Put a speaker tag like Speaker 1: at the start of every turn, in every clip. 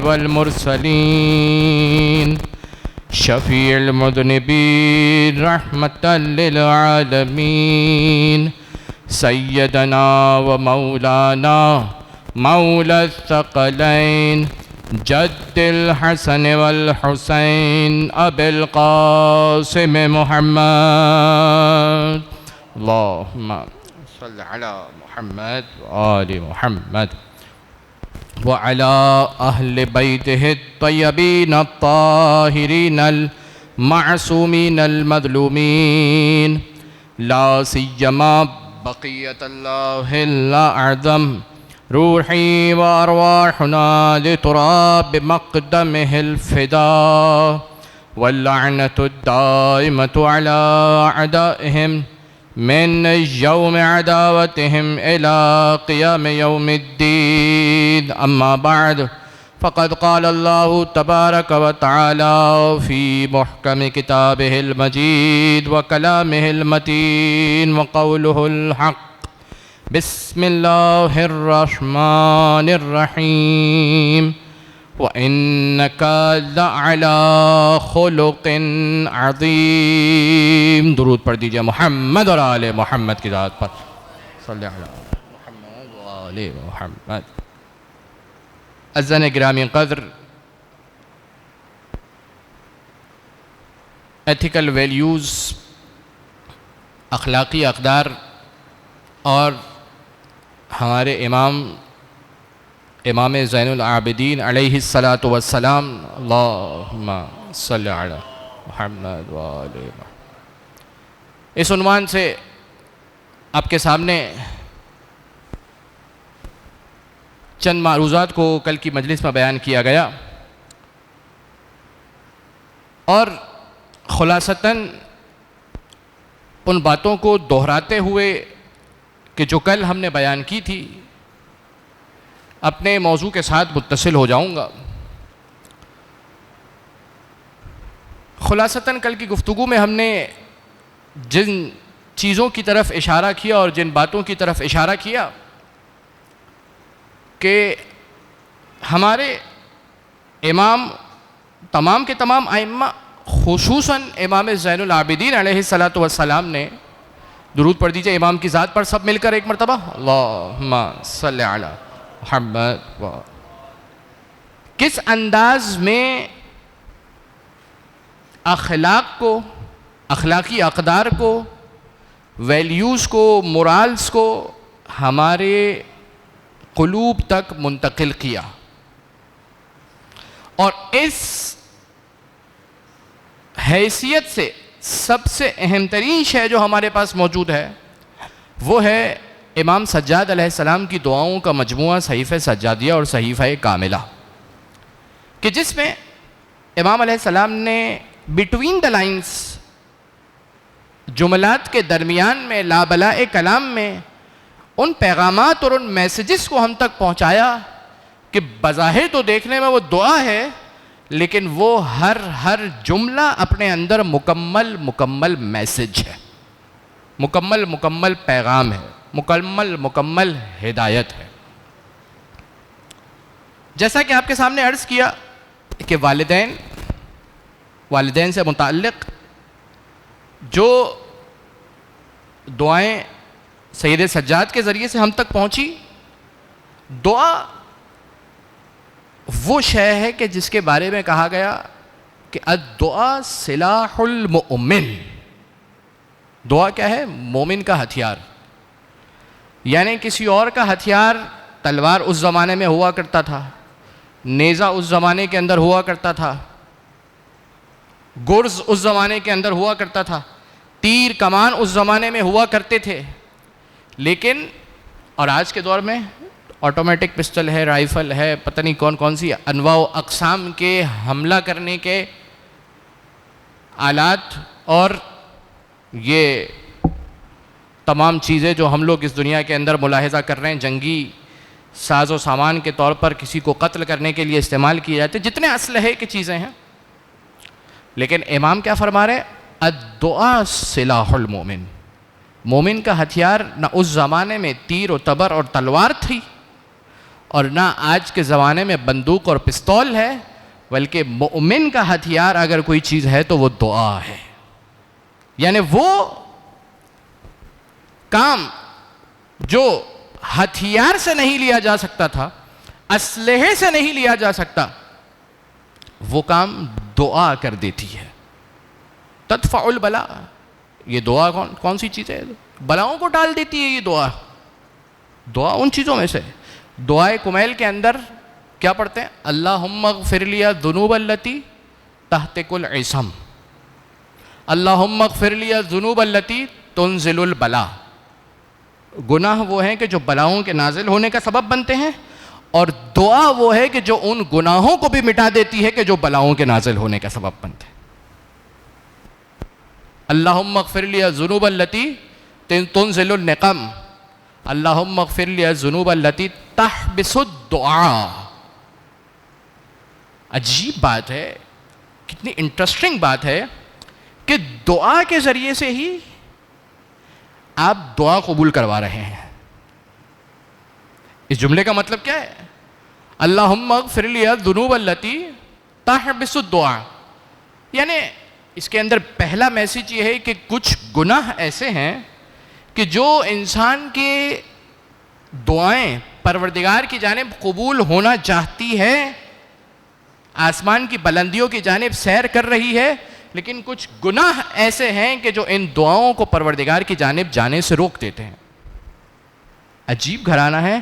Speaker 1: والمرسلين شفيع المذنبين رحمة للعالمين سيدنا ومولانا مولى الثقلين جد الحسن والحسين أبي القاسم محمد اللهم صل على محمد وآل محمد وعلى أهل بيته الطيبين الطاهرين المعصومين المظلومين لا سيما بقية الله الأعظم روحي وأرواحنا لتراب مقدمه الفداء واللعنة الدائمة على أعدائهم من يوم عداوتهم إلى قيام يوم الدين أما بعد فقد قال الله تبارك وتعالى في محكم كتابه المجيد وكلامه المتين وقوله الحق بسم الله الرحمن الرحيم وَإِنَّكَ لَعَلَى خُلُقٍ عَظِيم درود پڑھ دیجئے محمد اور آل محمد کی ذات پر صلی اللہ علیہ محمد و آل محمد عزیزان گرامی قدر ایتھیکل ویلیوز اخلاقی اقدار اور ہمارے امام زین العابدین علیہ السلام اللہم صلی علی محمد و آل محمد اس عنوان سے آپ کے سامنے چند معروضات کو کل کی مجلس میں بیان کیا گیا اور خلاصتاً ان باتوں کو دہراتے ہوئے کہ جو کل ہم نے بیان کی تھی اپنے موضوع کے ساتھ متصل ہو جاؤں گا۔ خلاصتاً کل کی گفتگو میں ہم نے جن چیزوں کی طرف اشارہ کیا اور جن باتوں کی طرف اشارہ کیا کہ ہمارے امام تمام کے تمام ائمہ خصوصاً امام زین العابدین علیہ السلام نے درود پڑھ دیجئے امام کی ذات پر سب مل کر ایک مرتبہ اللہم صلی علی محمد کس انداز میں اخلاق کو، اخلاقی اقدار کو، ویلیوز کو، مورالز کو ہمارے قلوب تک منتقل کیا، اور اس حیثیت سے سب سے اہم ترین شے جو ہمارے پاس موجود ہے وہ ہے امام سجاد علیہ السلام کی دعاؤں کا مجموعہ صحیفہ سجادیہ اور صحیفہ کاملہ، کہ جس میں امام علیہ السلام نے بٹوین دا لائنز جملات کے درمیان میں لابلائے کلام میں ان پیغامات اور ان میسیجز کو ہم تک پہنچایا کہ بظاہر تو دیکھنے میں وہ دعا ہے لیکن وہ ہر جملہ اپنے اندر مکمل میسیج ہے، مکمل پیغام ہے، مکمل ہدایت ہے۔ جیسا کہ آپ کے سامنے عرض کیا کہ والدین سے متعلق جو دعائیں سید سجاد کے ذریعے سے ہم تک پہنچی، دعا وہ شے ہے کہ جس کے بارے میں کہا گیا کہ الدعا سلاح المؤمن، دعا کیا ہے؟ مومن کا ہتھیار، یعنی کسی اور کا ہتھیار تلوار اس زمانے میں ہوا کرتا تھا، نیزہ اس زمانے کے اندر ہوا کرتا تھا، گرز اس زمانے کے اندر ہوا کرتا تھا، تیر کمان اس زمانے میں ہوا کرتے تھے، لیکن اور آج کے دور میں آٹومیٹک پسٹل ہے، رائفل ہے، پتہ نہیں کون سی انواع و اقسام کے حملہ کرنے کے آلات اور یہ تمام چیزیں جو ہم لوگ اس دنیا کے اندر ملاحظہ کر رہے ہیں جنگی ساز و سامان کے طور پر کسی کو قتل کرنے کے لیے استعمال کیے جاتے ہیں، جتنے اسلحے کی چیزیں ہیں، لیکن امام کیا فرما رہے ہیں؟ الدعا سلاح المومن، مومن کا ہتھیار نہ اس زمانے میں تیر و تبر اور تلوار تھی اور نہ آج کے زمانے میں بندوق اور پستول ہے، بلکہ مومن کا ہتھیار اگر کوئی چیز ہے تو وہ دعا ہے. یعنی وہ کام جو ہتھیار سے نہیں لیا جا سکتا تھا، اسلحے سے نہیں لیا جا سکتا، وہ کام دعا کر دیتی ہے. تدفع البلا، یہ دعا کون سی چیز ہے؟ بلاؤں کو ٹال دیتی ہے یہ دعا. دعا ان چیزوں میں سے. دعائے کمیل کے اندر کیا پڑھتے ہیں؟ اللہم اغفر لی الذنوب التی تحتک العصم، اللہم اغفر لی الذنوب التی تنزل البلا. گناہ وہ ہیں کہ جو بلاؤں کے نازل ہونے کا سبب بنتے ہیں، اور دعا وہ ہے کہ جو ان گناہوں کو بھی مٹا دیتی ہے کہ جو بلاؤں کے نازل ہونے کا سبب بنتے ہیں. اللہم اغفر لی الذنوب التی تنزل النقم، اللہم اغفر لی الذنوب التی تحبس الدعاء. عجیب بات ہے، کتنی انٹرسٹنگ بات ہے کہ دعا کے ذریعے سے ہی آپ دعا قبول کروا رہے ہیں. اس جملے کا مطلب کیا ہے؟ اللہم اغفر لی الذنوب التی تحبس الدعاء. یعنی اس کے اندر پہلا میسج یہ ہے کہ کچھ گناہ ایسے ہیں کہ جو انسان کے دعائیں پروردگار کی جانب قبول ہونا چاہتی ہے، آسمان کی بلندیوں کی جانب سیر کر رہی ہے، لیکن کچھ گناہ ایسے ہیں کہ جو ان دعاؤں کو پروردگار کی جانب جانے سے روک دیتے ہیں. عجیب گھرانہ ہے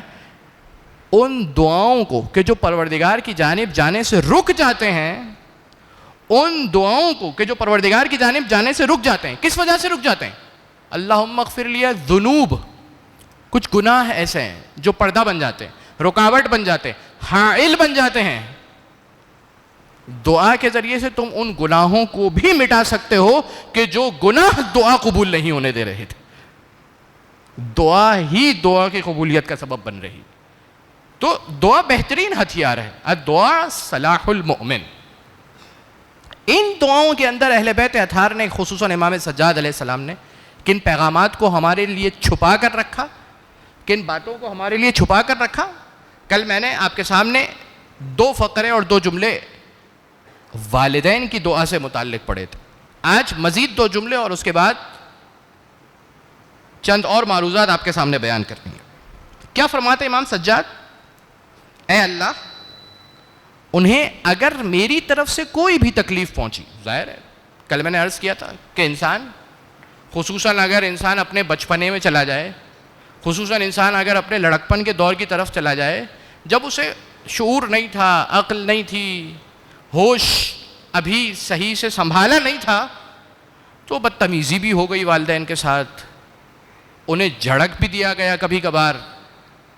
Speaker 1: ان دعاؤں کو کہ جو پروردگار کی جانب جانے سے رک جاتے ہیں، ان دعاؤں کو کہ جو پروردگار کی جانب جانے سے رک جاتے ہیں. کس وجہ سے رک جاتے ہیں؟ اللہم اغفر لی الذنوب. کچھ گناہ ایسے ہیں جو پردہ بن جاتے ہیں، رکاوٹ بن جاتے ہیں، حائل بن جاتے ہیں. دعا کے ذریعے سے تم ان گناہوں کو بھی مٹا سکتے ہو کہ جو گناہ دعا قبول نہیں ہونے دے رہے تھے. دعا ہی دعا کی قبولیت کا سبب بن رہی. تو دعا بہترین ہتھیار ہے. الدعا سلاح المؤمن. ان دعاؤں کے اندر اہل بیت اطہار نے، خصوصاً امام سجاد علیہ السلام نے کن پیغامات کو ہمارے لیے چھپا کر رکھا، کن باتوں کو ہمارے لیے چھپا کر رکھا. کل میں نے آپ کے سامنے 2 فقرے اور 2 جملے والدین کی دعا سے متعلق پڑھے تھے. آج مزید 2 جملے اور اس کے بعد چند اور معروضات آپ کے سامنے بیان کرنی ہیں. کیا فرماتے امام سجاد؟ اے اللہ، انہیں اگر میری طرف سے کوئی بھی تکلیف پہنچی، ظاہر ہے کل میں نے عرض کیا تھا کہ انسان، خصوصاً اگر انسان اپنے بچپنے میں چلا جائے، خصوصاً انسان اگر اپنے لڑکپن کے دور کی طرف چلا جائے، جب اسے شعور نہیں تھا، عقل نہیں تھی، ہوش ابھی صحیح سے سنبھالا نہیں تھا، تو بدتمیزی بھی ہو گئی والدین کے ساتھ، انہیں جھڑک بھی دیا گیا کبھی کبھار،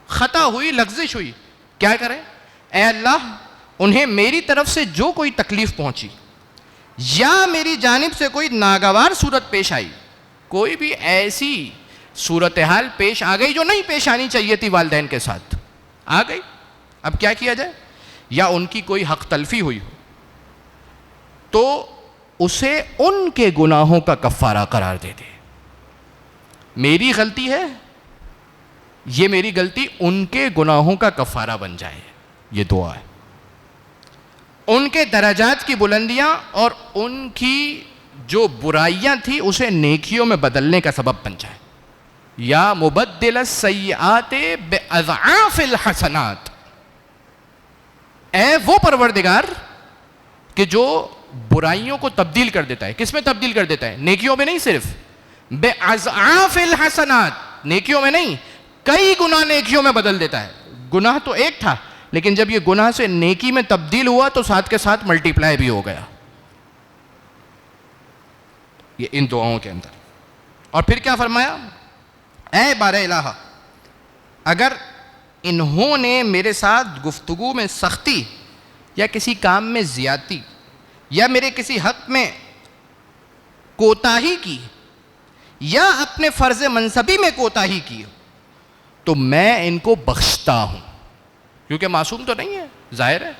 Speaker 1: خطا ہوئی، لغزش ہوئی. کیا کریں؟ اے اللہ، انہیں میری طرف سے جو کوئی تکلیف پہنچی یا میری جانب سے کوئی ناگوار صورت پیش آئی، کوئی بھی ایسی صورتحال پیش آ گئی جو نہیں پیش آنی چاہیے تھی والدین کے ساتھ، آ گئی، اب کیا کیا جائے؟ یا ان کی کوئی حق تلفی ہوئی ہو تو اسے ان کے گناہوں کا کفارہ قرار دے دے. میری غلطی ہے، یہ میری غلطی ان کے گناہوں کا کفارہ بن جائے. یہ دعا ہے. ان کے درجات کی بلندیاں اور ان کی جو برائیاں تھیں اسے نیکیوں میں بدلنے کا سبب بن جائے. یا مبدل السیئات باضعاف الحسنات، اے وہ پروردگار کہ جو برائیوں کو تبدیل کر دیتا ہے. کس میں تبدیل کر دیتا ہے؟ نیکیوں میں نہیں، صرف باضعاف الحسنات، نیکیوں میں نہیں، کئی گناہ نیکیوں میں بدل دیتا ہے. گناہ تو ایک تھا، لیکن جب یہ گناہ سے نیکی میں تبدیل ہوا تو ساتھ کے ساتھ ملٹی پلائی بھی ہو گیا. یہ ان دعاؤں کے اندر. اور پھر کیا فرمایا؟ اے بار الہ، اگر انہوں نے میرے ساتھ گفتگو میں سختی یا کسی کام میں زیادتی یا میرے کسی حق میں کوتاہی کی یا اپنے فرض منصبی میں کوتاہی کی تو میں ان کو بخشتا ہوں. کیونکہ معصوم تو نہیں ہے، ظاہر ہے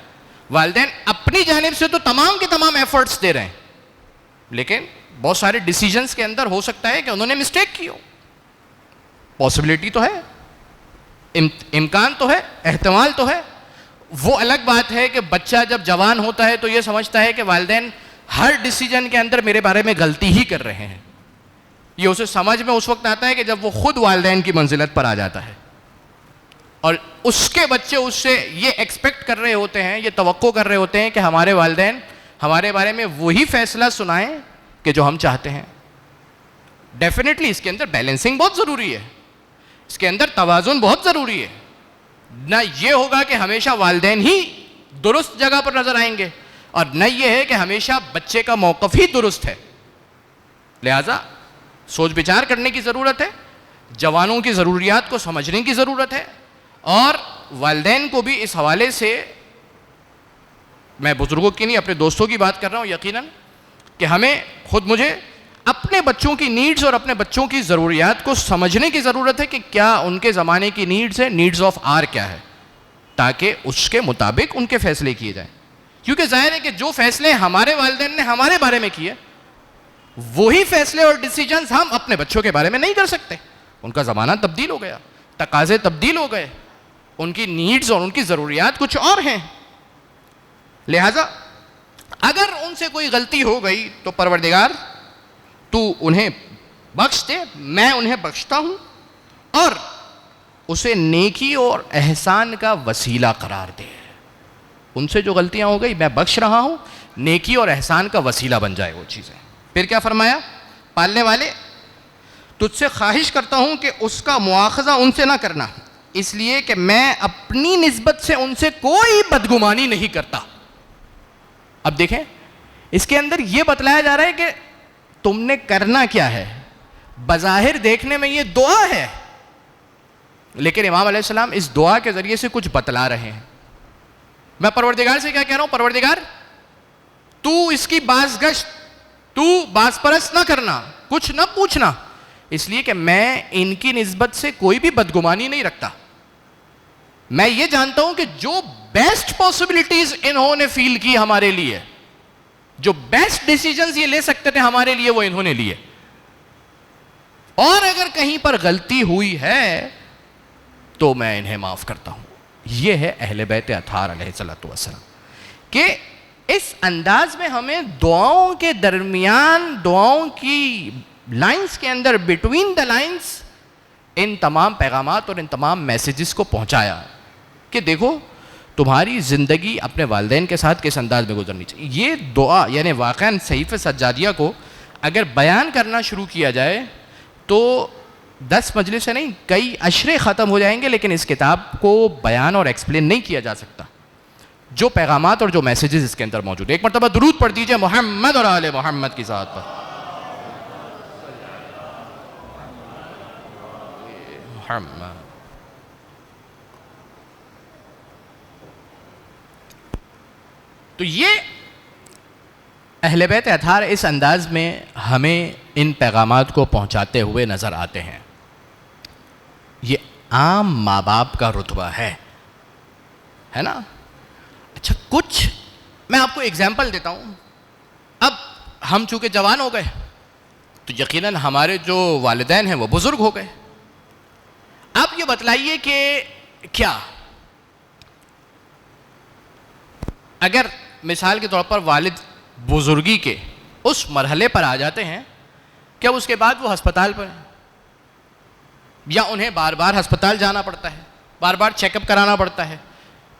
Speaker 1: والدین اپنی جانب سے تو تمام کے تمام ایفرٹس دے رہے ہیں، لیکن بہت سارے ڈیسیجنز کے اندر ہو سکتا ہے کہ انہوں نے مسٹیک کی ہو، پاسبلٹی تو ہے. امکان تو ہے, احتمال تو ہے. وہ الگ بات ہے کہ بچہ جب جوان ہوتا ہے تو یہ سمجھتا ہے کہ والدین ہر ڈیسیجن کے اندر میرے بارے میں غلطی ہی کر رہے ہیں. یہ اسے سمجھ میں اس وقت آتا ہے کہ جب وہ خود والدین کی منزلت پر آ جاتا ہے, اور اس کے بچے اس سے یہ ایکسپیکٹ کر رہے ہوتے ہیں, یہ توقع کر رہے ہوتے ہیں کہ ہمارے والدین ہمارے بارے میں وہی فیصلہ سنائیں کہ جو ہم چاہتے ہیں. ڈیفینیٹلی اس کے اندر بیلنسنگ بہت ضروری ہے, اس کے اندر توازن بہت ضروری ہے. نہ یہ ہوگا کہ ہمیشہ والدین ہی درست جگہ پر نظر آئیں گے, اور نہ یہ ہے کہ ہمیشہ بچے کا موقف ہی درست ہے. لہذا سوچ بچار کرنے کی ضرورت ہے, جوانوں کی ضروریات کو سمجھنے کی ضرورت ہے, اور والدین کو بھی اس حوالے سے, میں بزرگوں کی نہیں اپنے دوستوں کی بات کر رہا ہوں یقیناً, کہ ہمیں خود مجھے اپنے بچوں کی نیڈز اور اپنے بچوں کی ضروریات کو سمجھنے کی ضرورت ہے کہ کیا ان کے زمانے کی نیڈز ہے, نیڈز آف آر کیا ہے, تاکہ اس کے مطابق ان کے فیصلے کیے جائیں. کیونکہ ظاہر ہے کہ جو فیصلے ہمارے والدین نے ہمارے بارے میں کیے, وہی فیصلے اور ڈیسیجنز ہم اپنے بچوں کے بارے میں نہیں کر سکتے. ان کا زمانہ تبدیل ہو گیا, تقاضے تبدیل ہو گئے, ان کی نیڈز اور ان کی ضروریات کچھ اور ہیں. لہذا اگر ان سے کوئی غلطی ہو گئی تو پروردگار تو انہیں بخش دے, میں انہیں بخشتا ہوں, اور اسے نیکی اور احسان کا وسیلہ قرار دے. ان سے جو غلطیاں ہو گئی میں بخش رہا ہوں, نیکی اور احسان کا وسیلہ بن جائے وہ چیزیں. پھر کیا فرمایا, پالنے والے تجھ سے خواہش کرتا ہوں کہ اس کا مواخذہ ان سے نہ کرنا, اس لیے کہ میں اپنی نسبت سے ان سے کوئی بدگمانی نہیں کرتا. اب دیکھیں اس کے اندر یہ بتلایا جا رہا ہے کہ تم نے کرنا کیا ہے. بظاہر دیکھنے میں یہ دعا ہے, لیکن امام علیہ السلام اس دعا کے ذریعے سے کچھ بتلا رہے ہیں. میں پروردگار سے کیا کہہ رہا ہوں, پروردگار تو اس کی باز گشت, تو باز پرست نہ کرنا, کچھ نہ پوچھنا, اس لیے کہ میں ان کی نسبت سے کوئی بھی بدگمانی نہیں رکھتا. میں یہ جانتا ہوں کہ جو بیسٹ پاسبلٹیز انہوں نے فیل کی ہمارے لیے, جو بیسٹ ڈیسیجنز یہ لے سکتے تھے ہمارے لیے, وہ انہوں نے لیے. اور اگر کہیں پر غلطی ہوئی ہے تو میں انہیں معاف کرتا ہوں. یہ ہے اہل بیت اطہار علیہ السلام, کہ اس انداز میں ہمیں دعاؤں کے درمیان, دعاؤں کی لائنز کے اندر, بٹوین دا لائنز, ان تمام پیغامات اور ان تمام میسیجز کو پہنچایا کہ دیکھو تمہاری زندگی اپنے والدین کے ساتھ کس انداز میں گزرنی چاہیے. یہ دعا یعنی واقعاً صحیفہ سجادیہ کو اگر بیان کرنا شروع کیا جائے تو 10 مجلس سے نہیں, کئی عشرے ختم ہو جائیں گے, لیکن اس کتاب کو بیان اور ایکسپلین نہیں کیا جا سکتا, جو پیغامات اور جو میسیجز اس کے اندر موجود ہیں. ایک مرتبہ درود پڑھ دیجئے محمد اور آل محمد کی ذات پر. محمد. تو یہ اہل بیت اطہار اس انداز میں ہمیں ان پیغامات کو پہنچاتے ہوئے نظر آتے ہیں. یہ عام ماں باپ کا رتبہ ہے نا. اچھا, کچھ میں آپ کو ایگزامپل دیتا ہوں. اب ہم چونکہ جوان ہو گئے تو یقیناً ہمارے جو والدین ہیں وہ بزرگ ہو گئے. آپ یہ بتلائیے کہ کیا اگر مثال کے طور پر والد بزرگی کے اس مرحلے پر آ جاتے ہیں, کیا اس کے بعد وہ ہسپتال پر ہیں, یا انہیں بار بار ہسپتال جانا پڑتا ہے, بار بار چیک اپ کرانا پڑتا ہے,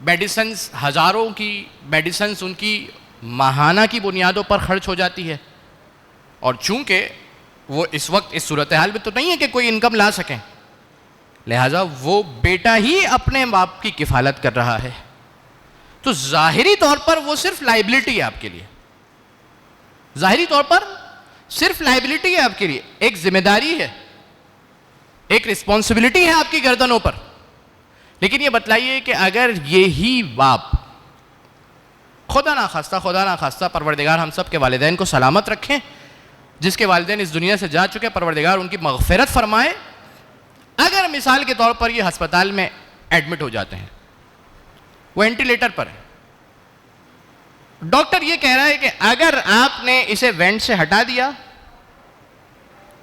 Speaker 1: میڈیسنز ہزاروں کی میڈیسنز ان کی ماہانہ کی بنیادوں پر خرچ ہو جاتی ہے, اور چونکہ وہ اس وقت اس صورتحال میں تو نہیں ہے کہ کوئی انکم لا سکیں, لہٰذا وہ بیٹا ہی اپنے باپ کی کفالت کر رہا ہے, تو ظاہری طور پر وہ صرف لائبلٹی ہے آپ کے لیے, ظاہری طور پر صرف لائبلٹی ہے آپ کے لیے, ایک ذمہ داری ہے, ایک رسپانسبلٹی ہے آپ کی گردنوں پر. لیکن یہ بتلائیے کہ اگر یہی باپ, خدا نخواستہ پروردگار ہم سب کے والدین کو سلامت رکھیں, جس کے والدین اس دنیا سے جا چکے, پروردگار ان کی مغفرت فرمائے, اگر مثال کے طور پر یہ ہسپتال میں ایڈمٹ ہو جاتے ہیں, وینٹیلیٹر پر ہے, ڈاکٹر یہ کہہ رہا ہے کہ اگر آپ نے اسے وینٹ سے ہٹا دیا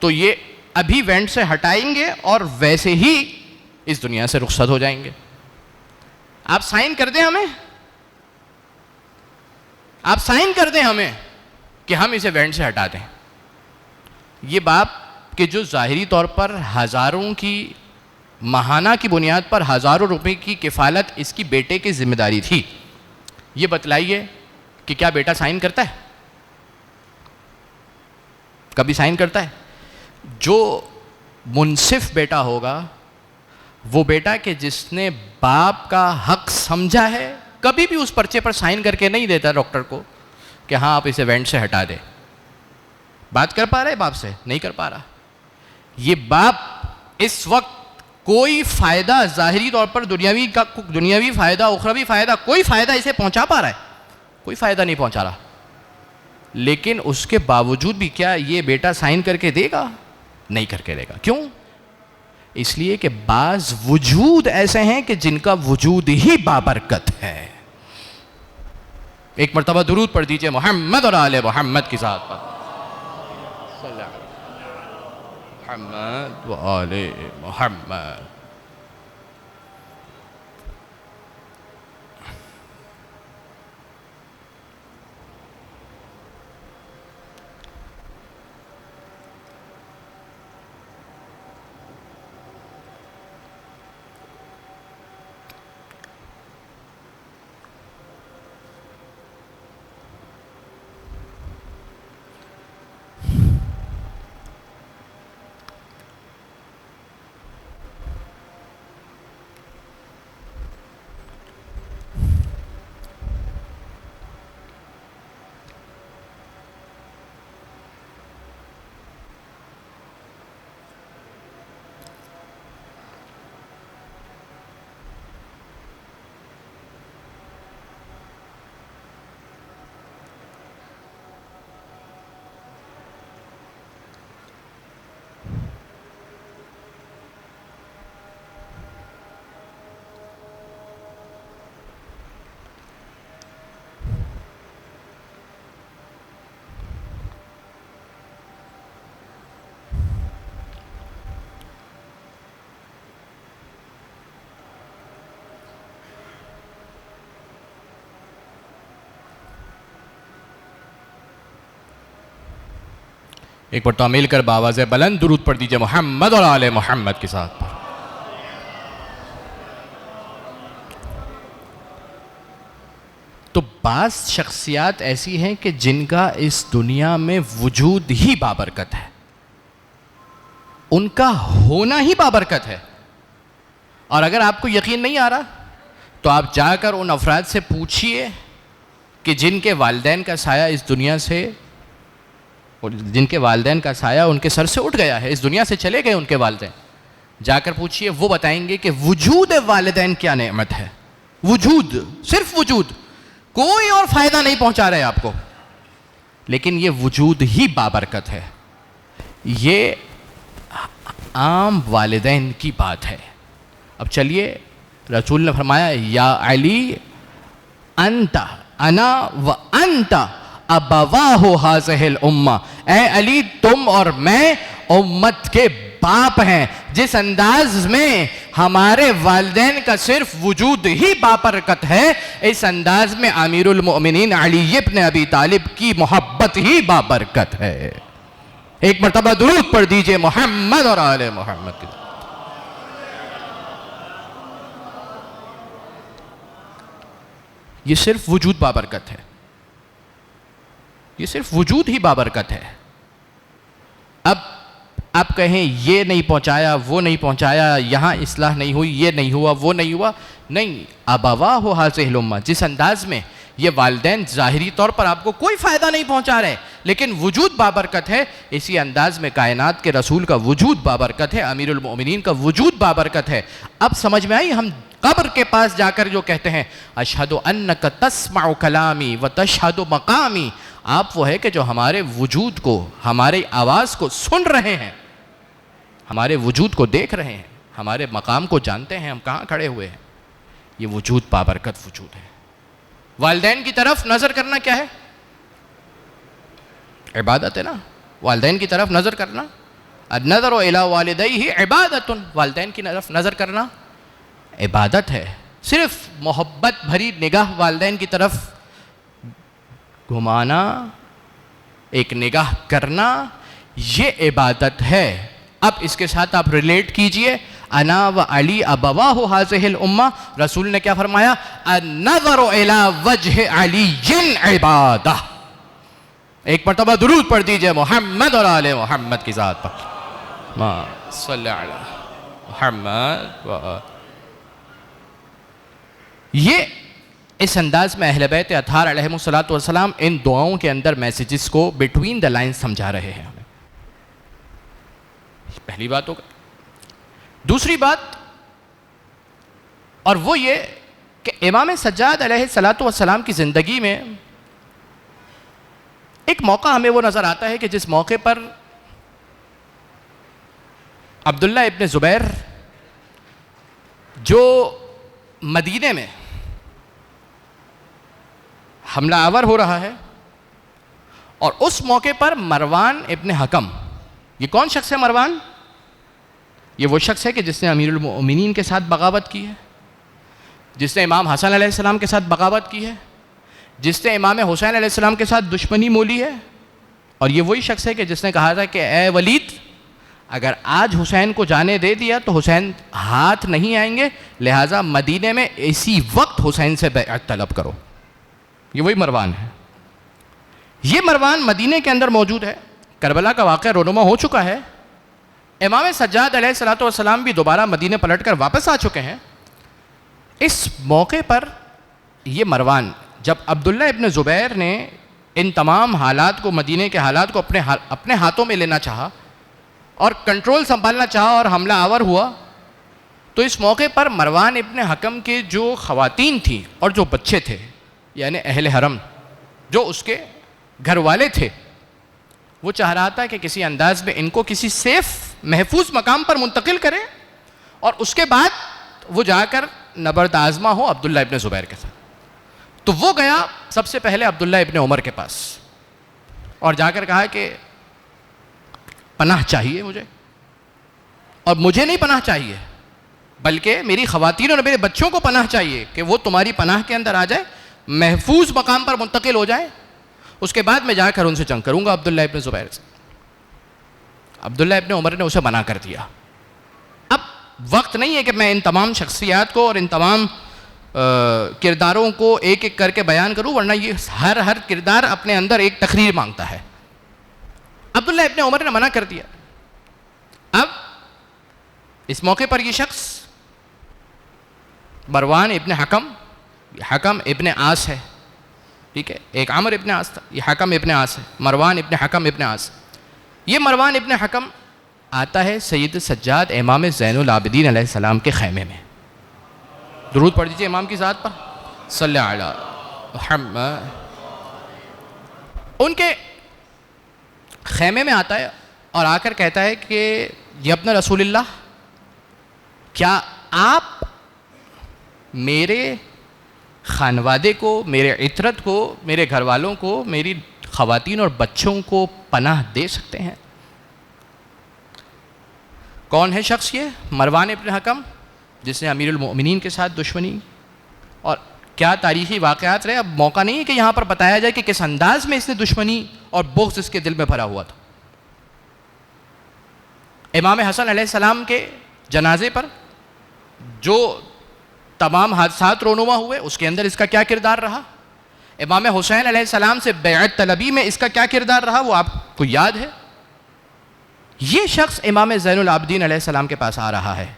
Speaker 1: تو یہ ابھی وینٹ سے ہٹائیں گے اور ویسے ہی اس دنیا سے رخصت ہو جائیں گے. آپ سائن کر دیں ہمیں، آپ سائن کر دیں ہمیں کہ ہم اسے ایونٹ سے ہٹا دیں. یہ باپ کہ جو ظاہری طور پر ہزاروں کی ماہانہ کی بنیاد پر ہزاروں روپے کی کفالت اس کی بیٹے کی ذمہ داری تھی، یہ بتلائیے کہ کیا بیٹا سائن کرتا ہے؟ کبھی سائن کرتا ہے؟ جو منصف بیٹا ہوگا وہ بیٹا کہ جس نے باپ کا حق سمجھا ہے کبھی بھی اس پرچے پر سائن کر کے نہیں دیتا ڈاکٹر کو کہ ہاں آپ اسے ایونٹ سے ہٹا دے. بات کر پا رہے باپ سے؟ نہیں کر پا رہا. یہ باپ اس وقت کوئی فائدہ ظاہری طور پر دنیاوی فائدہ، اخروی فائدہ، کوئی فائدہ اسے پہنچا پا رہا ہے؟ کوئی فائدہ نہیں پہنچا رہا. لیکن اس کے باوجود بھی کیا یہ بیٹا سائن کر کے دے گا؟ نہیں کر کے دے گا. کیوں؟ اس لیے کہ بعض وجود ایسے ہیں کہ جن کا وجود ہی بابرکت ہے. ایک مرتبہ درود پڑھ دیجئے محمد اور آل محمد کی ذات پر. محمد و آل محمد. ایک مرتبہ مل کر باواز بلند درود پڑھ دیجئے محمد اور آل محمد کے ساتھ پر. تو بعض شخصیات ایسی ہیں کہ جن کا اس دنیا میں وجود ہی بابرکت ہے، ان کا ہونا ہی بابرکت ہے. اور اگر آپ کو یقین نہیں آ رہا تو آپ جا کر ان افراد سے پوچھئے کہ جن کے والدین کا سایہ اس دنیا سے، جن کے والدین کا سایہ ان کے سر سے اٹھ گیا ہے، اس دنیا سے چلے گئے ان کے والدین. جا کر پوچھئے، وہ بتائیں گے کہ وجود والدین کیا نعمت ہے. وجود، صرف وجود، کوئی اور فائدہ نہیں پہنچا رہے آپ کو، لیکن یہ وجود ہی بابرکت ہے. یہ عام والدین کی بات ہے. اب چلیے، رسول نے فرمایا یا علی انت انا و انت ابواہ ھذہ الامہ، اے علی تم اور میں امت کے باپ ہیں. جس انداز میں ہمارے والدین کا صرف وجود ہی بابرکت ہے، اس انداز میں امیر المؤمنین علی ابن ابی طالب کی محبت ہی بابرکت ہے. ایک مرتبہ درود پڑھ دیجئے محمد اور آل محمد کی. یہ صرف وجود بابرکت ہے، یہ صرف وجود ہی بابرکت ہے. اب آپ کہیں یہ نہیں پہنچایا، وہ نہیں پہنچایا، یہاں اصلاح نہیں ہوئی، یہ نہیں ہوا، وہ نہیں ہوا. نہیں، ابواہ ھذہ الامہ، جس انداز میں یہ والدین ظاہری طور پر آپ کو کوئی فائدہ نہیں پہنچا رہے لیکن وجود بابرکت ہے، اسی انداز میں کائنات کے رسول کا وجود بابرکت ہے، امیر المؤمنین کا وجود بابرکت ہے. اب سمجھ میں آئی؟ ہم قبر کے پاس جا کر جو کہتے ہیں اشہد انک تسمع کلامی و تشہد مقامی، آپ وہ ہے کہ جو ہمارے وجود کو، ہماری آواز کو سن رہے ہیں، ہمارے وجود کو دیکھ رہے ہیں، ہمارے مقام کو جانتے ہیں، ہم کہاں کھڑے ہوئے ہیں. یہ وجود بابرکت وجود ہے. والدین کی طرف نظر کرنا کیا ہے؟ عبادت ہے نا. والدین کی طرف نظر کرنا، النظر الی والدیہ عبادت، والدین کی طرف نظر کرنا عبادت ہے. صرف محبت بھری نگاہ والدین کی طرف گھمانا، ایک نگاہ کرنا، یہ عبادت ہے. اب اس کے ساتھ آپ ریلیٹ کیجئے، انا و علی ابواہ ھذہ الامہ، رسول نے کیا فرمایا؟ النظر الی وجہ علی عبادہ. ایک مرتبہ درود پڑھ دیجئے محمد اور آل محمد کی ذات پر. ما صلی علی محمد. یہ اس انداز میں اہل بیت اطہار علیہم الصلوۃ والسلام ان دعاؤں کے اندر میسیجز کو بٹوین دا لائن سمجھا رہے ہیں ہمیں. پہلی بات ہوگا. دوسری بات، اور وہ یہ کہ امام سجاد علیہ الصلوۃ والسلام کی زندگی میں ایک موقع ہمیں وہ نظر آتا ہے کہ جس موقع پر عبداللہ ابن زبیر جو مدینے میں حملہ آور ہو رہا ہے، اور اس موقع پر مروان ابن حکم، یہ کون شخص ہے مروان؟ یہ وہ شخص ہے کہ جس نے امیر المؤمنین کے ساتھ بغاوت کی ہے، جس نے امام حسن علیہ السلام کے ساتھ بغاوت کی ہے، جس نے امام حسین علیہ السلام کے ساتھ دشمنی مولی ہے. اور یہ وہی شخص ہے کہ جس نے کہا تھا کہ اے ولید، اگر آج حسین کو جانے دے دیا تو حسین ہاتھ نہیں آئیں گے، لہٰذا مدینے میں اسی وقت حسین سے بیعت طلب کرو. یہ وہی مروان ہے. یہ مروان مدینے کے اندر موجود ہے. کربلا کا واقعہ رونما ہو چکا ہے. امام سجاد علیہ الصلوۃ والسلام بھی دوبارہ مدینے پلٹ کر واپس آ چکے ہیں. اس موقع پر یہ مروان، جب عبداللہ ابن زبیر نے ان تمام حالات کو، مدینے کے حالات کو اپنے ہاتھوں میں لینا چاہا اور کنٹرول سنبھالنا چاہا اور حملہ آور ہوا، تو اس موقع پر مروان ابن حکم کے جو خواتین تھیں اور جو بچے تھے، یعنی اہل حرم، جو اس کے گھر والے تھے، وہ چاہ رہا تھا کہ کسی انداز میں ان کو کسی سیف محفوظ مقام پر منتقل کرے اور اس کے بعد وہ جا کر نبرد آزما ہو عبداللہ ابن زبیر کے ساتھ. تو وہ گیا سب سے پہلے عبداللہ ابن عمر کے پاس اور جا کر کہا کہ پناہ چاہیے مجھے، اور مجھے نہیں پناہ چاہیے بلکہ میری خواتین اور میرے بچوں کو پناہ چاہیے کہ وہ تمہاری پناہ کے اندر آ جائے، محفوظ مقام پر منتقل ہو جائے. اس کے بعد میں جا کر ان سے جنگ کروں گا عبداللہ ابن زبیر سے. عبداللہ ابن عمر نے اسے منع کر دیا. اب وقت نہیں ہے کہ میں ان تمام شخصیات کو اور ان تمام کرداروں کو ایک ایک کر کے بیان کروں، ورنہ یہ ہر کردار اپنے اندر ایک تقریر مانگتا ہے. عبداللہ ابن عمر نے منع کر دیا. اب اس موقع پر یہ شخص مروان ابن حکم، حکم ابن عاص ہے، ٹھیک ہے، ایک عمر ابن عاص تھا، یہ حکم ابن عاص ہے، مروان ابن حکم ابن عاص. یہ مروان ابن حکم آتا ہے سید سجاد امام زین العابدین علیہ السلام کے خیمے میں. درود پڑھ دیجئے امام کی ذات پر، صلی علی محمد. ان کے خیمے میں آتا ہے اور آ کر کہتا ہے کہ یا ابن رسول اللہ، کیا آپ میرے خانوادے کو، میرے عترت کو، میرے گھر والوں کو، میری خواتین اور بچوں کو پناہ دے سکتے ہیں؟ کون ہے شخص؟ یہ مروان ابن حکم، جس نے امیر المؤمنین کے ساتھ دشمنی، اور کیا تاریخی واقعات رہے. اب موقع نہیں ہے کہ یہاں پر بتایا جائے کہ کس انداز میں اس نے دشمنی اور بغض اس کے دل میں بھرا ہوا تھا. امام حسن علیہ السلام کے جنازے پر جو تمام حادثات رونما ہوئے، اس کے اندر اس کا کیا کردار رہا. امام حسین علیہ السلام سے بیعت طلبی میں اس کا کیا کردار رہا، وہ آپ کو یاد ہے. یہ شخص امام زین العابدین علیہ السلام کے پاس آ رہا ہے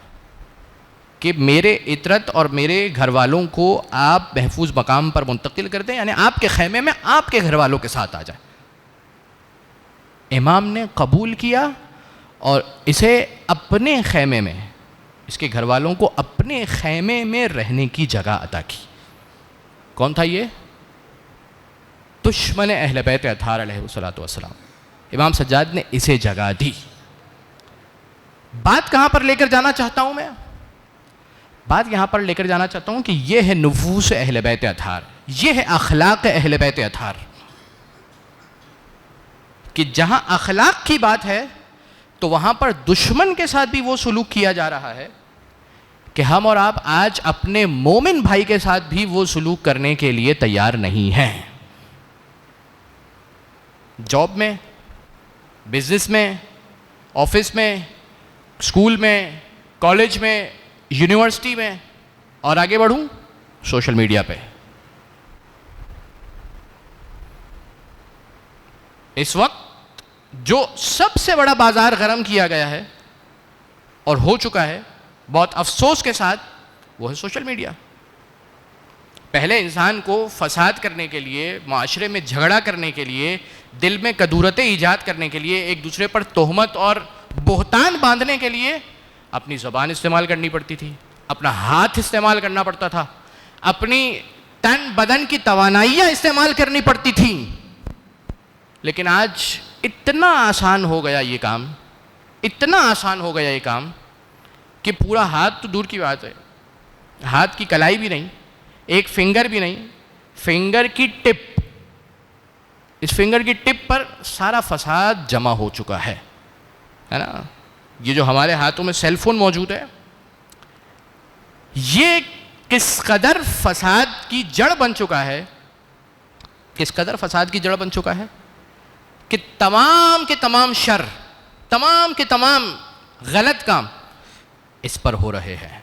Speaker 1: کہ میرے عترت اور میرے گھر والوں کو آپ محفوظ مقام پر منتقل کر دیں، یعنی آپ کے خیمے میں آپ کے گھر والوں کے ساتھ آ جائیں. امام نے قبول کیا اور اسے اپنے خیمے میں، اس کے گھر والوں کو اپنے خیمے میں رہنے کی جگہ عطا کی. کون تھا یہ؟ دشمن اہل بیت اطہار علیہ الصلوۃ والسلام. امام سجاد نے اسے جگہ دی. بات کہاں پر لے کر جانا چاہتا ہوں میں؟ بات یہاں پر لے کر جانا چاہتا ہوں کہ یہ ہے نفوس اہل بیت اطہار، یہ ہے اخلاق اہل بیت اطہار، کہ جہاں اخلاق کی بات ہے تو وہاں پر دشمن کے ساتھ بھی وہ سلوک کیا جا رہا ہے کہ ہم اور آپ آج اپنے مومن بھائی کے ساتھ بھی وہ سلوک کرنے کے لیے تیار نہیں ہیں. جاب میں، بزنس میں، آفس میں، اسکول میں، کالج میں، یونیورسٹی میں، اور آگے بڑھوں سوشل میڈیا پہ. اس وقت جو سب سے بڑا بازار گرم کیا گیا ہے اور ہو چکا ہے بہت افسوس کے ساتھ، وہ ہے سوشل میڈیا. پہلے انسان کو فساد کرنے کے لیے، معاشرے میں جھگڑا کرنے کے لیے، دل میں کدورتیں ایجاد کرنے کے لیے، ایک دوسرے پر تہمت اور بہتان باندھنے کے لیے اپنی زبان استعمال کرنی پڑتی تھی، اپنا ہاتھ استعمال کرنا پڑتا تھا، اپنی تن بدن کی توانائیاں استعمال کرنی پڑتی تھیں. لیکن آج اتنا آسان ہو گیا یہ کام، اتنا آسان ہو گیا یہ کام کہ پورا ہاتھ تو دور کی بات ہے، ہاتھ کی کلائی بھی نہیں، ایک فنگر بھی نہیں، فنگر کی ٹپ، اس فنگر کی ٹپ پر سارا فساد جمع ہو چکا ہے نا. یہ جو ہمارے ہاتھوں میں سیل فون موجود ہے، یہ کس قدر فساد کی جڑ بن چکا ہے، کس قدر فساد کی جڑ بن چکا ہے کہ تمام کے تمام شر، تمام کے تمام غلط کام اس پر ہو رہے ہیں.